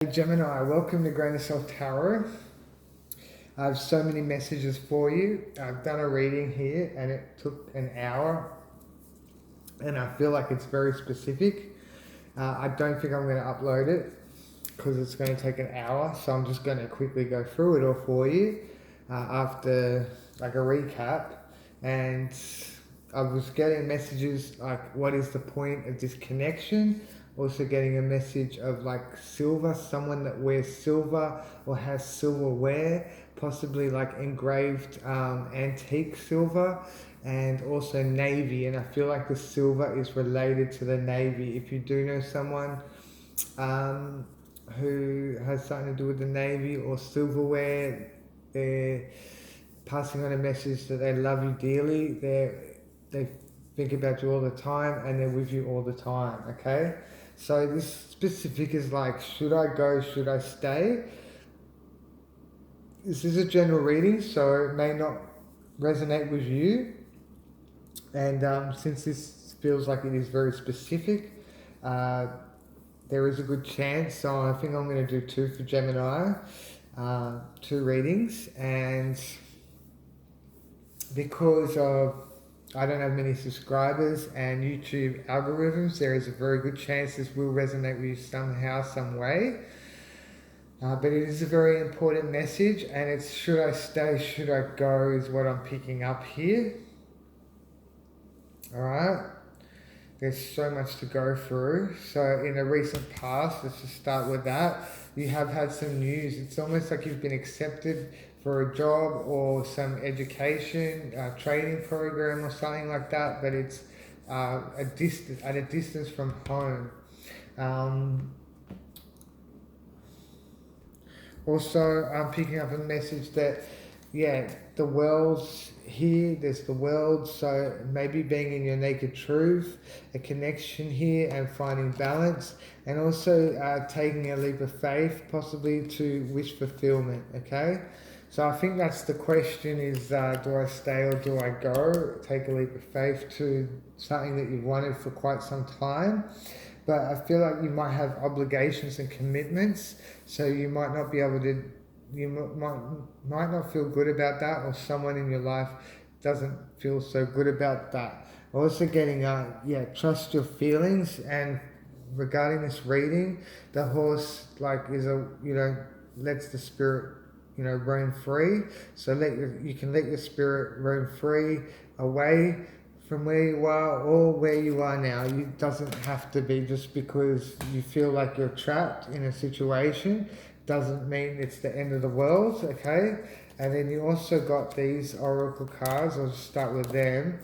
Hey Gemini, welcome to Grain of Self Tarot. I have so many messages for you. I've done a reading here and it took an hour and I feel like it's very specific. I don't think I'm going to upload it because it's going to take an hour, so I'm just going to quickly go through it all for you after like a recap. And I was getting messages like, what is the point of this connection? Also getting a message of like silver, someone that wears silver or has silverware, possibly like engraved antique silver, and also navy. And I feel like the silver is related to the navy. If you do know someone who has something to do with the navy or silverware, they're passing on a message that they love you dearly. They think about you all the time and they're with you all the time. Okay. So this specific is like, should I go, should I stay? This is a general reading, so it may not resonate with you. And since this feels like it is very specific, there is a good chance. So I think I'm going to do two for Gemini, two readings. And because of I don't have many subscribers and YouTube algorithms, there is a very good chance this will resonate with you somehow, some way. But it is a very important message, and it's should I stay, should I go is what I'm picking up here. Alright? There's so much to go through. So in the recent past, let's just start with that. You have had some news. It's almost like you've been accepted for a job or some education, training program or something like that, but it's at a distance from home. Also, I'm picking up a message that, the world's here, there's the world, so maybe being in your naked truth, a connection here and finding balance, and also taking a leap of faith, possibly to wish fulfillment, okay? So I think that's the question is, do I stay or do I go? Take a leap of faith to something that you've wanted for quite some time. But I feel like you might have obligations and commitments, so you might not be able to, might not feel good about that, or someone in your life doesn't feel so good about that. Also getting, trust your feelings. And regarding this reading, the horse lets the spirit roam free. So you can let your spirit roam free away from where you are or where you are now. It doesn't have to be just because you feel like you're trapped in a situation. Doesn't mean it's the end of the world, okay? And then you also got these oracle cards. I'll just start with them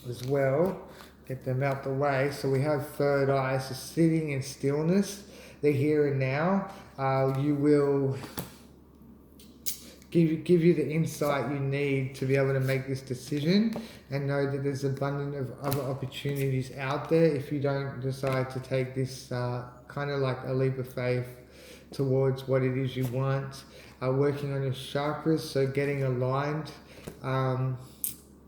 as well. Get them out the way. So we have third eye, so sitting in stillness, the here and now. You will give you the insight you need to be able to make this decision, and know that there's abundant of other opportunities out there if you don't decide to take this kind of like a leap of faith towards what it is you want. Working on your chakras, so getting aligned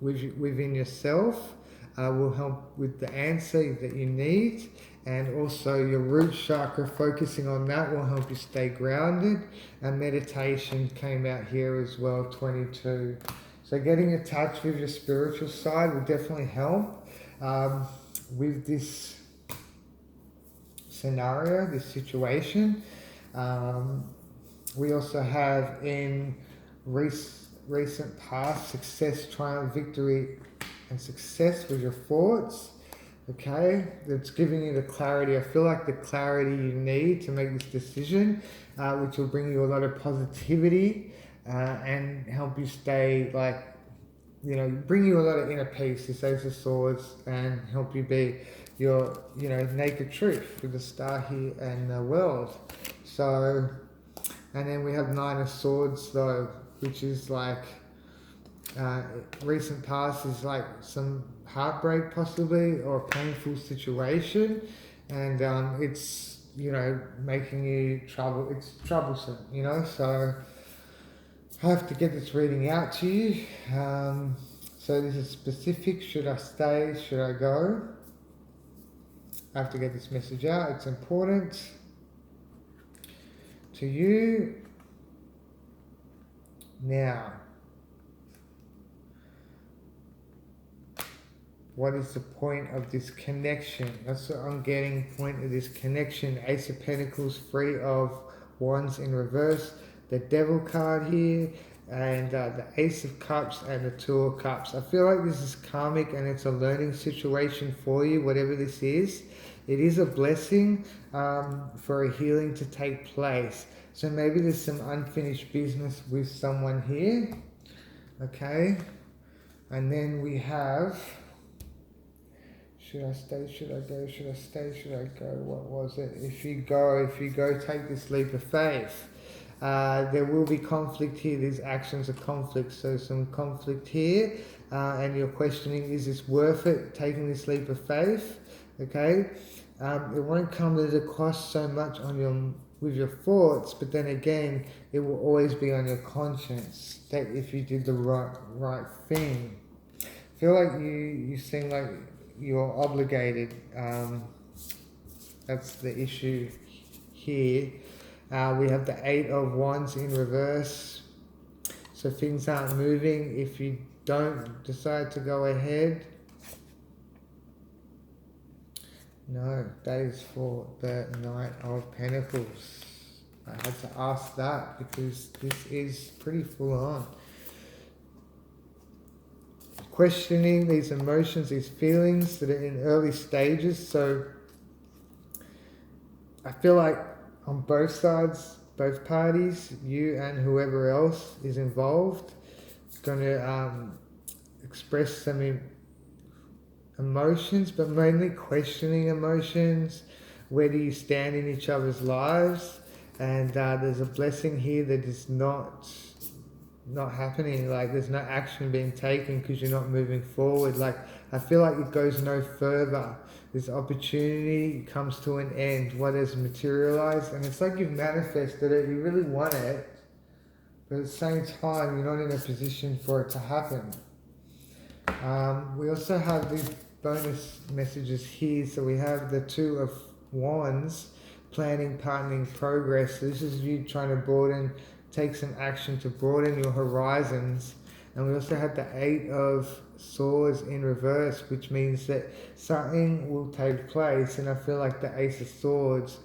within yourself will help with the answer that you need. And also your root chakra, focusing on that will help you stay grounded. And meditation came out here as well, 22. So getting in touch with your spiritual side will definitely help with this scenario, this situation. We also have in recent past success, triumph, victory, and success with your thoughts. Okay, that's giving you the clarity. I feel like the clarity you need to make this decision, which will bring you a lot of positivity and help you stay bring you a lot of inner peace, this Ace of Swords, and help you be your, naked truth with the star here and the world. So, and then we have Nine of Swords though, which is like, recent past is like some heartbreak possibly, or a painful situation, and it's making you it's troublesome, so I have to get this reading out to you. So this is specific. Should I stay, should I go? I have to get this message out. It's important to you. Now, what is the point of this connection? That's what I'm getting, point of this connection. Ace of Pentacles, Three of Wands in reverse, the Devil card here, and the Ace of Cups and the Two of Cups. I feel like this is karmic and it's a learning situation for you, whatever this is. It is a blessing for a healing to take place. So maybe there's some unfinished business with someone here. Okay. And then we have... Should I stay? Should I go? Should I stay? Should I go? What was it? If you go, take this leap of faith. There will be conflict here. These actions are conflict. So some conflict here. And you're questioning, is this worth it, taking this leap of faith? Okay. It won't come at a cost so much on with your thoughts, but then again, it will always be on your conscience that if you did the right thing. I feel like you seem like you're obligated. That's the issue here. We have the Eight of Wands in reverse. So things aren't moving if you don't decide to go ahead. No, that is for the Knight of Pentacles. I had to ask that because this is pretty full on. Questioning these emotions, these feelings that are in early stages. So I feel like on both sides, both parties, you and whoever else is involved, going to express some emotions, but mainly questioning emotions. Where do you stand in each other's lives? And there's a blessing here that is not happening. Like there's no action being taken because you're not moving forward. Like I feel like it goes no further. This opportunity comes to an end. What has materialized, and it's like you've manifested it. You really want it, but at the same time, you're not in a position for it to happen. We also have these bonus messages here. So we have the Two of Wands, planning, partnering, progress. So this is you trying to take some action to broaden your horizons. And we also have the Eight of Swords in reverse, which means that something will take place. And I feel like the Ace of Swords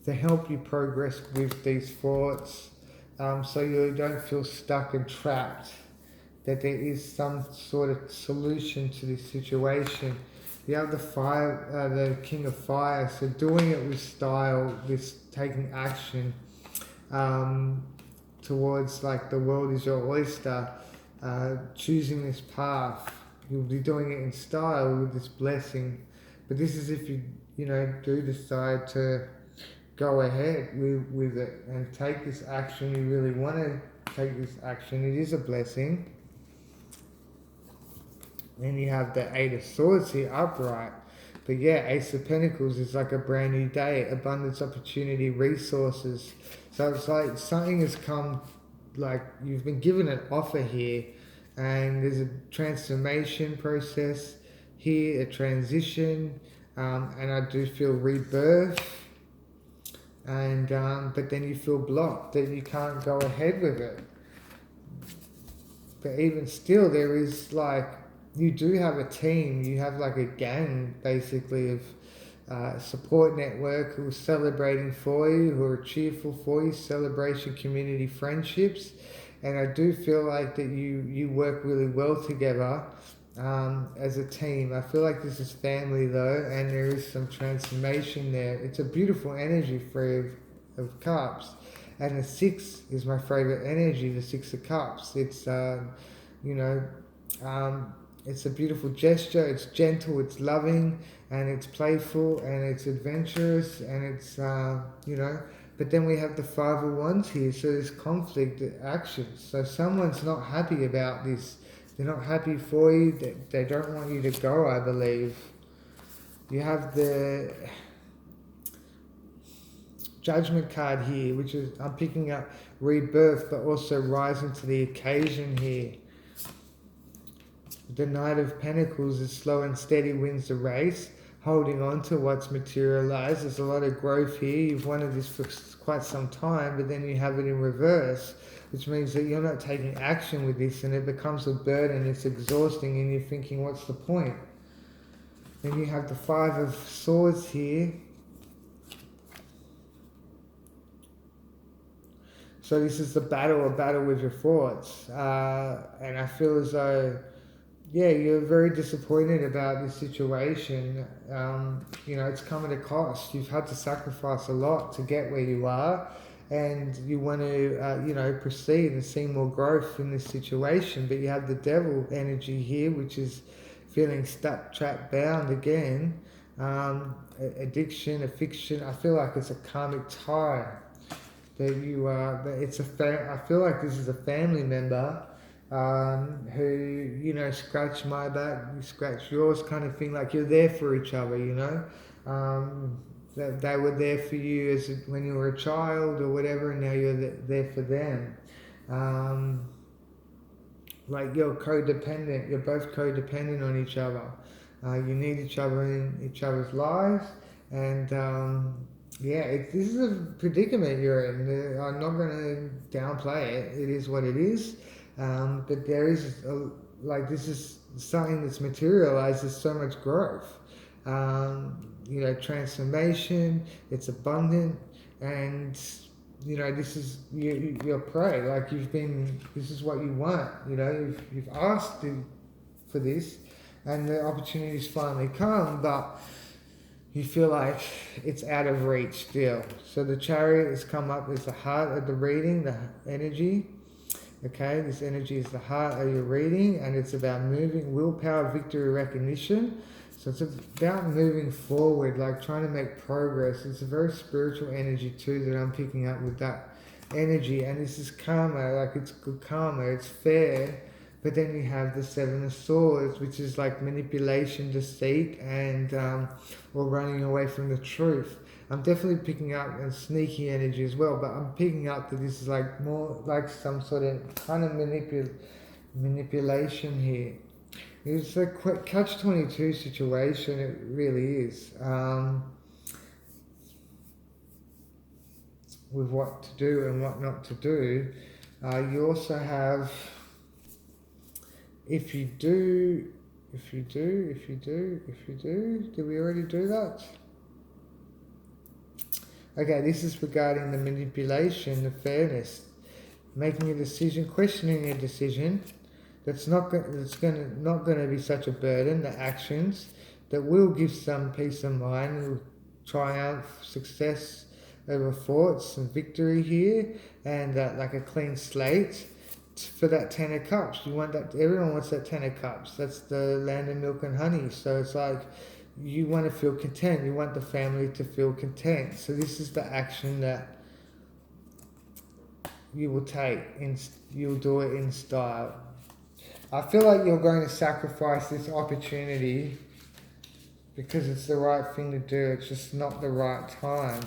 to help you progress with these thoughts, so you don't feel stuck and trapped, that there is some sort of solution to this situation. You have the fire, the King of Fire, so doing it with style, with taking action towards like the world is your oyster, choosing this path. You'll be doing it in style with this blessing. But this is if you do decide to go ahead with it and take this action. You really want to take this action. It is a blessing. Then you have the Eight of Swords here upright. But yeah, Ace of Pentacles is like a brand new day, abundance, opportunity, resources. So it's like something has come, like you've been given an offer here, and there's a transformation process here, a transition, and I do feel rebirth. And but then you feel blocked, that you can't go ahead with it. But even still, there is like, you do have a team, you have like a gang basically of support network who are celebrating for you, who are cheerful for you, celebration, community, friendships. And I do feel like that you work really well together as a team. I feel like this is family though, and there is some transformation there. It's a beautiful energy, Three of Cups. And the Six is my favorite energy, the Six of Cups. It's, it's a beautiful gesture, it's gentle, it's loving, and it's playful, and it's adventurous, and it's, but then we have the Five of Wands here, so there's conflict actions. So someone's not happy about this. They're not happy for you, they don't want you to go, I believe. You have the Judgment card here, which is, I'm picking up rebirth, but also rising to the occasion here. The Knight of Pentacles is slow and steady wins the race. holding on to what's materialized. There's a lot of growth here. You've wanted this for quite some time, but then you have it in reverse, which means that you're not taking action with this, and it becomes a burden. It's exhausting, and you're thinking, what's the point? Then you have the Five of Swords here. So this is a battle with your thoughts. And I feel as though, yeah, you're very disappointed about this situation. You know, it's come at a cost. You've had to sacrifice a lot to get where you are. And you want to, you know, proceed and see more growth in this situation. But you have the Devil energy here, which is feeling stuck, trapped, bound again. Addiction, affliction. I feel like it's a karmic tie that you are. That it's I feel like this is a family member who, you know, scratch my back, you scratch yours, kind of thing. Like you're there for each other, you know. That they were there for you as when you were a child or whatever, and now you're there for them. Like you're codependent. You're both codependent on each other. You need each other in each other's lives, and yeah, this is a predicament you're in. I'm not going to downplay it. It is what it is. But there is, like, this is something that's materialized. There's so much growth. You know, transformation. It's abundant, and you know, this is your prey. Like this is what you want. You know, you've asked for this, and the opportunities finally come, but you feel like it's out of reach still. So the Chariot has come up as the heart of the reading, the energy. Okay, this energy is the heart of your reading, and it's about moving, willpower, victory, recognition. So it's about moving forward, like trying to make progress. It's a very spiritual energy too that I'm picking up with that energy. And this is karma, like it's good karma, it's fair. But then you have the Seven of Swords, which is like manipulation, deceit, and or running away from the truth. I'm definitely picking up a sneaky energy as well, but I'm picking up that this is like more like some sort of kind of manipulation here. It's a catch-22 situation, it really is. With what to do and what not to do. You also have, if you do, did we already do that? Okay, this is regarding the manipulation, the fairness, making a decision, questioning a decision. That's not going to be such a burden. The actions that will give some peace of mind, will triumph, success over thoughts and victory here, and like a clean slate. For that Ten of Cups, you want that. Everyone wants that Ten of Cups. That's the land of milk and honey. So it's like you want to feel content. You want the family to feel content. So this is the action that you will take. You'll do it in style. I feel like you're going to sacrifice this opportunity because it's the right thing to do. It's just not the right time.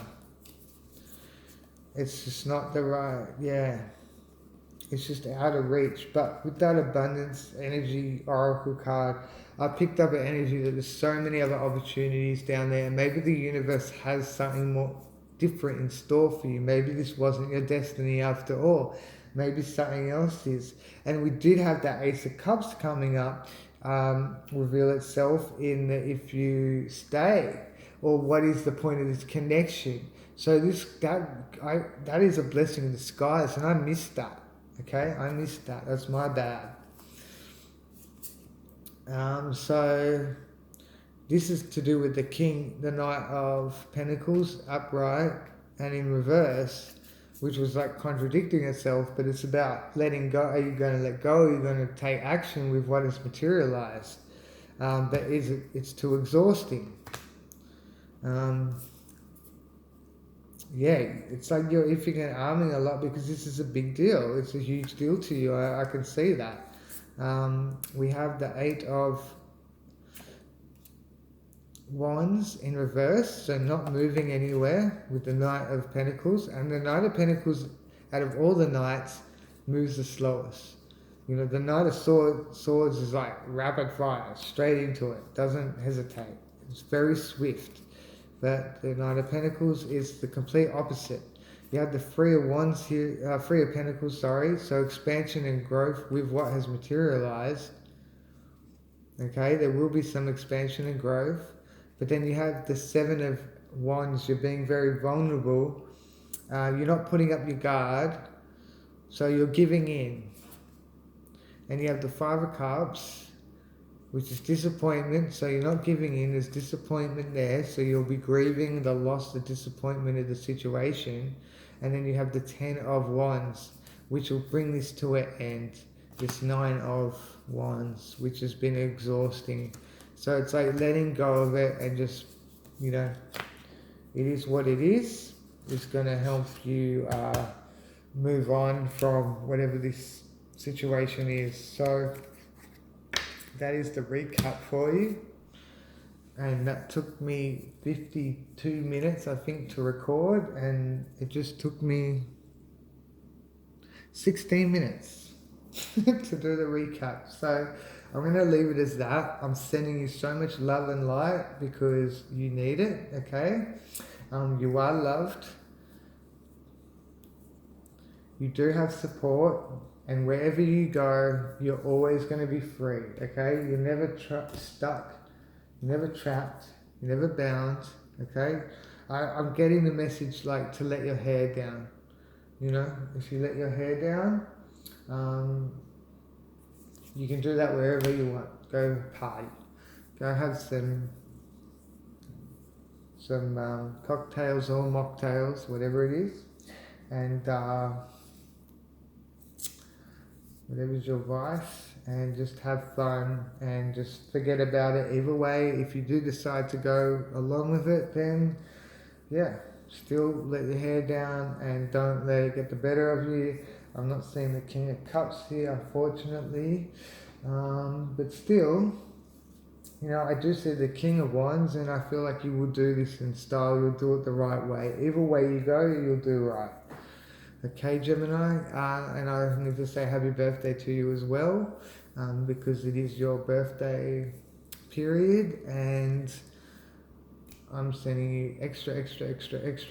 It's just not the right, yeah. It's just out of reach. But with that abundance energy oracle card, I picked up an energy that there's so many other opportunities down there. Maybe the universe has something more different in store for you. Maybe this wasn't your destiny after all. Maybe something else is. And we did have that Ace of Cups coming up, reveal itself in the if you stay, or what is the point of this connection. So that is a blessing in disguise, and I missed that. Okay, I missed that. That's my bad. So this is to do with the King, the Knight of Pentacles, upright and in reverse, which was like contradicting itself, but it's about letting go. Are you going to let go? Are you going to take action with what is materialized? But it's too exhausting. Yeah, it's like you're iffing and arming a lot because this is a big deal. It's a huge deal to you. I can see that. We have the Eight of Wands in reverse, so not moving anywhere with the Knight of Pentacles. And the Knight of Pentacles, out of all the Knights, moves the slowest. You know, the Knight of Swords is like rapid fire, straight into it, doesn't hesitate. It's very swift. But the Knight of Pentacles is the complete opposite. You have the Three of Wands here, Three of Pentacles, sorry. So expansion and growth with what has materialized. Okay, there will be some expansion and growth. But then you have the Seven of Wands. You're being very vulnerable. You're not putting up your guard. So you're giving in. And you have the Five of Cups, which is disappointment. So you're not giving in. There's disappointment there. So you'll be grieving the loss, the disappointment of the situation. And then you have the Ten of Wands, which will bring this to an end. This Nine of Wands, which has been exhausting. So it's like letting go of it and just, you know, it is what it is. It's going to help you move on from whatever this situation is. So that is the recap for you. And that took me 52 minutes, I think, to record. And it just took me 16 minutes to do the recap. So I'm going to leave it as that. I'm sending you so much love and light because you need it, okay? You are loved. You do have support. And wherever you go, you're always going to be free, okay? You're never stuck. You're never trapped. You're never bound, okay? I'm getting the message like to let your hair down. You know, if you let your hair down, you can do that wherever you want. Go party. Go have some cocktails or mocktails, whatever it is. And whatever's your vice, and just have fun and just forget about it. Either way, if you do decide to go along with it, then yeah, still let your hair down and don't let it get the better of you. I'm not seeing the King of Cups here, unfortunately, but still, you know, I do see the King of Wands, and I feel like you will do this in style. You'll do it the right way. Either way you go, you'll do right. Okay, Gemini, and I need to say happy birthday to you as well, because it is your birthday period, and I'm sending you extra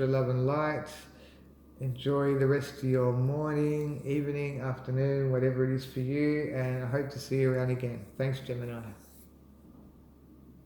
love and light. Enjoy the rest of your morning, evening, afternoon, whatever it is for you, and I hope to see you around again. Thanks, Gemini.